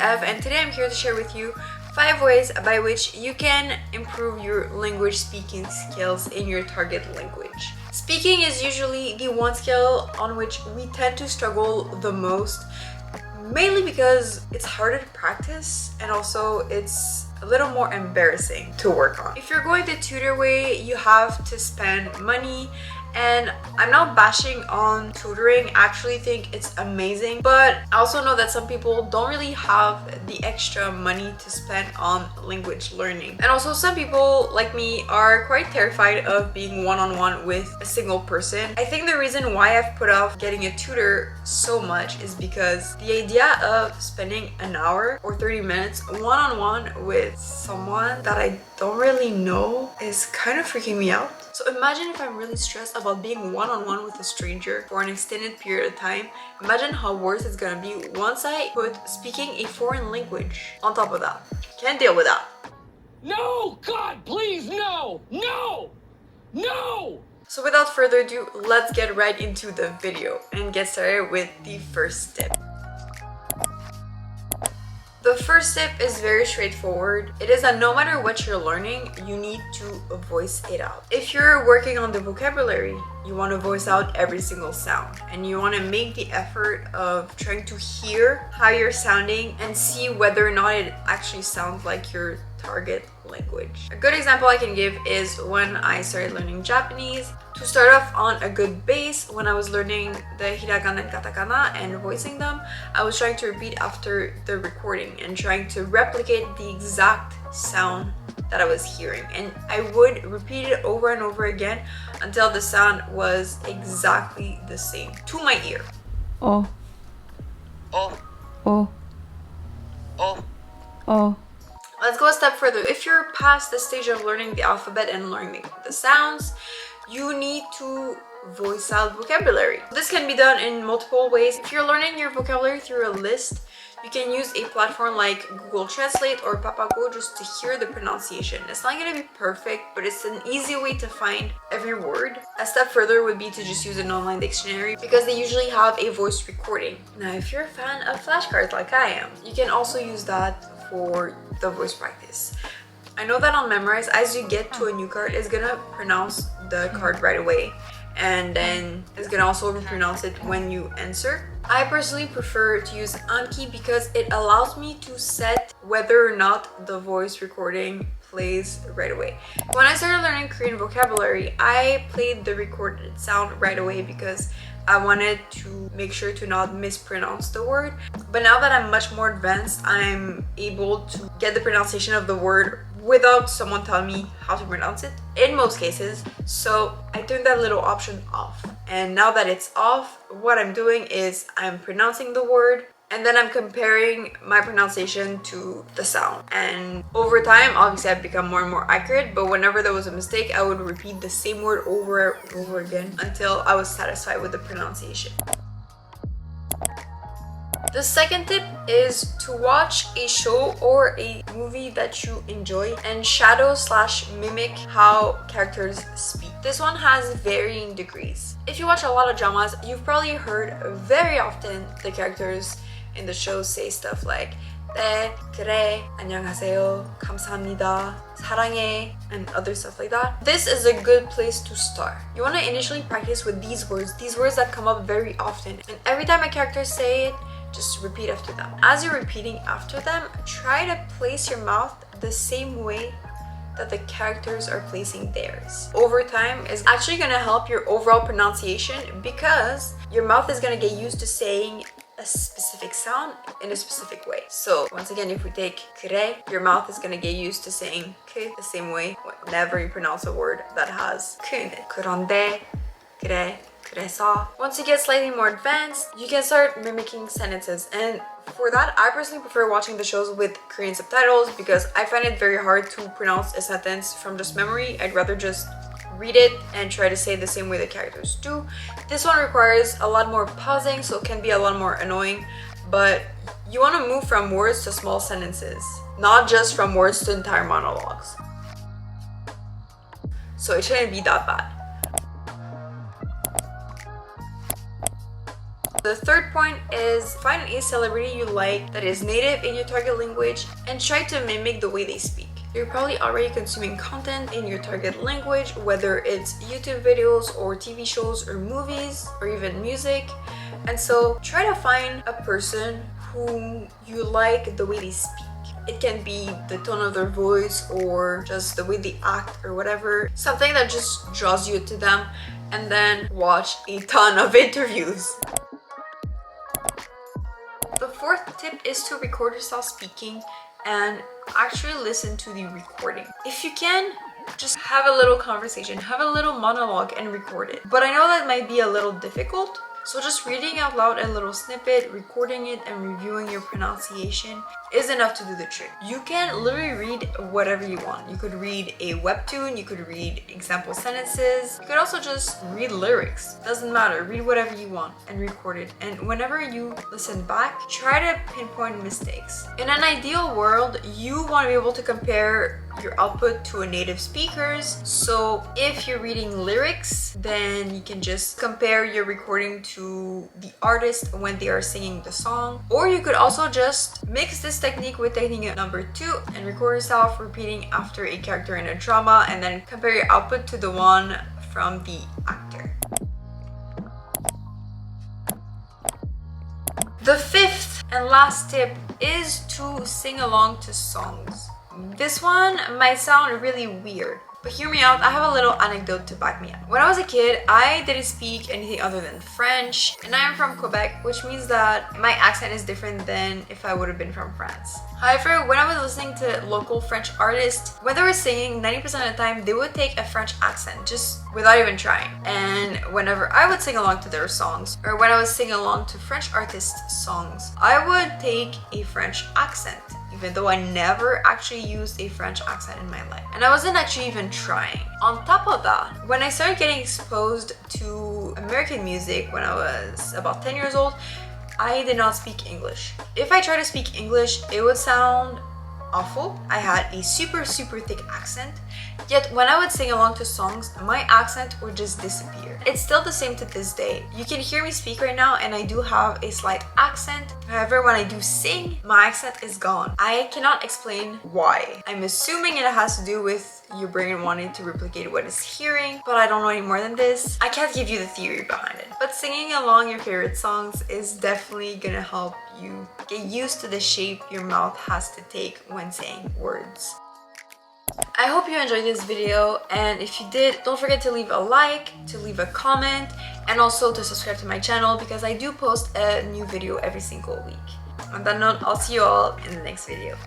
Ev, and today I'm here to share with you 5 ways by which you can improve your language speaking skills in your target language. Speaking is usually the one skill on which we tend to struggle the most, mainly because it's harder to practice and also it's a little more embarrassing to work on. If you're going the tutor way, you have to spend money, and I'm not bashing on tutoring. I actually think it's amazing, but I also know that some people don't really have the extra money to spend on language learning. And also some people like me are quite terrified of being one-on-one with a single person. I think the reason why I've put off getting a tutor so much is because the idea of spending an hour or 30 minutes one-on-one with someone that I don't really know is kind of freaking me out. So imagine if I'm really stressed about being one-on-one with a stranger for an extended period of time. Imagine how worse it's gonna be once I put speaking a foreign language on top of that. Can't deal with that. No! God, please, no! No! No! So without further ado, let's get right into the video and get started with the first tip. The first tip is very straightforward. It is that no matter what you're learning, you need to voice it out. If you're working on the vocabulary, you want to voice out every single sound, and you want to make the effort of trying to hear how you're sounding and see whether or not it actually sounds like your target language. A good example I can give is when I started learning Japanese. To start off on a good base, when I was learning the hiragana and katakana and voicing them, I was trying to repeat after the recording and trying to replicate the exact sound that I was hearing, and I would repeat it over and over again until the sound was exactly the same to my ear. Oh. Oh. Oh. Oh. Oh. Let's go a step further. If you're past the stage of learning the alphabet and learning the sounds, you need to voice out vocabulary. This can be done in multiple ways. If you're learning your vocabulary through a list, you can use a platform like Google Translate or Papago just to hear the pronunciation. It's not going to be perfect, but it's an easy way to find every word. A step further would be to just use an online dictionary because they usually have a voice recording. Now, if you're a fan of flashcards like I am, you can also use that for the voice practice. I know that on Memorize, as you get to a new card, it's gonna pronounce the card right away, and then it's gonna also pronounce it when you answer. I personally prefer to use Anki because it allows me to set whether or not the voice recording plays right away. When I started learning Korean vocabulary, I played the recorded sound right away because I wanted to make sure to not mispronounce the word. But now that I'm much more advanced, I'm able to get the pronunciation of the word without someone telling me how to pronounce it in most cases. So I turned that little option off. And now that it's off, what I'm doing is I'm pronouncing the word and then I'm comparing my pronunciation to the sound. And over time, obviously I've become more and more accurate, but whenever there was a mistake, I would repeat the same word over and over again until I was satisfied with the pronunciation. The second tip is to watch a show or a movie that you enjoy and shadow/mimic how characters speak. This one has varying degrees. If you watch a lot of dramas, you've probably heard very often the characters in the show say stuff like 네, 그래, 안녕하세요, 감사합니다, 사랑해, and other stuff like that. This is a good place to start. You want to initially practice with these words that come up very often, and every time a character say it, just repeat after them. As you're repeating after them, try to place your mouth the same way that the characters are placing theirs. Over time is actually going to help your overall pronunciation because your mouth is going to get used to saying a specific sound in a specific way. So once again, if we take 그래, your mouth is going to get used to saying 그 the same way whenever you pronounce a word that has 그 in it. 그런데, 그래, 그래서. Once you get slightly more advanced, you can start mimicking sentences, and for that I personally prefer watching the shows with Korean subtitles because I find it very hard to pronounce a sentence from just memory. I'd rather just read it and try to say the same way the characters do. This one requires a lot more pausing, so it can be a lot more annoying, but you want to move from words to small sentences, not just from words to entire monologues. So it shouldn't be that bad. The third point is find a celebrity you like that is native in your target language and try to mimic the way they speak. You're probably already consuming content in your target language, whether it's YouTube videos or TV shows or movies or even music. And so try to find a person whom you like the way they speak. It can be the tone of their voice or just the way they act or whatever. Something that just draws you to them, and then watch a ton of interviews. The fourth tip is to record yourself speaking and actually listen to the recording. If you can, just have a little conversation, have a little monologue and record it. But I know that might be a little difficult, so just reading out loud a little snippet, recording it, and reviewing your pronunciation is enough to do the trick. You can literally read whatever you want. You could read a webtoon, you could read example sentences, you could also just read lyrics. Doesn't matter, read whatever you want and record it. And whenever you listen back, try to pinpoint mistakes. In an ideal world, you want to be able to compare your output to a native speaker's. So if you're reading lyrics, then you can just compare your recording to the artist when they are singing the song. Or you could also just mix this technique with technique number 2 and record yourself repeating after a character in a drama, and then compare your output to the one from the actor. The fifth and last tip is to sing along to songs. This one might sound really weird, but hear me out. I have a little anecdote to back me up. When I was a kid, I didn't speak anything other than French, and I am from Quebec, which means that my accent is different than if I would have been from France. However, when I was listening to local French artists, when they were singing, 90% of the time, they would take a French accent just without even trying. And whenever I would sing along to their songs, or when I was singing along to French artists' songs, I would take a French accent, even though I never actually used a French accent in my life. And I wasn't actually even trying. On top of that, when I started getting exposed to American music when I was about 10 years old, I did not speak English. If I tried to speak English, it would sound awful. I had a super thick accent, yet when I would sing along to songs, my accent would just disappear. It's still the same to this day. You can hear me speak right now and I do have a slight accent. However, when I do sing, my accent is gone. I cannot explain why. I'm assuming it has to do with your brain wanting to replicate what it's hearing, but I don't know any more than this. I can't give you the theory behind it. But singing along your favorite songs is definitely gonna help you get used to the shape your mouth has to take when saying words. I hope you enjoyed this video, and if you did, don't forget to leave a like, to leave a comment, and also to subscribe to my channel because I do post a new video every single week. On that note, I'll see you all in the next video.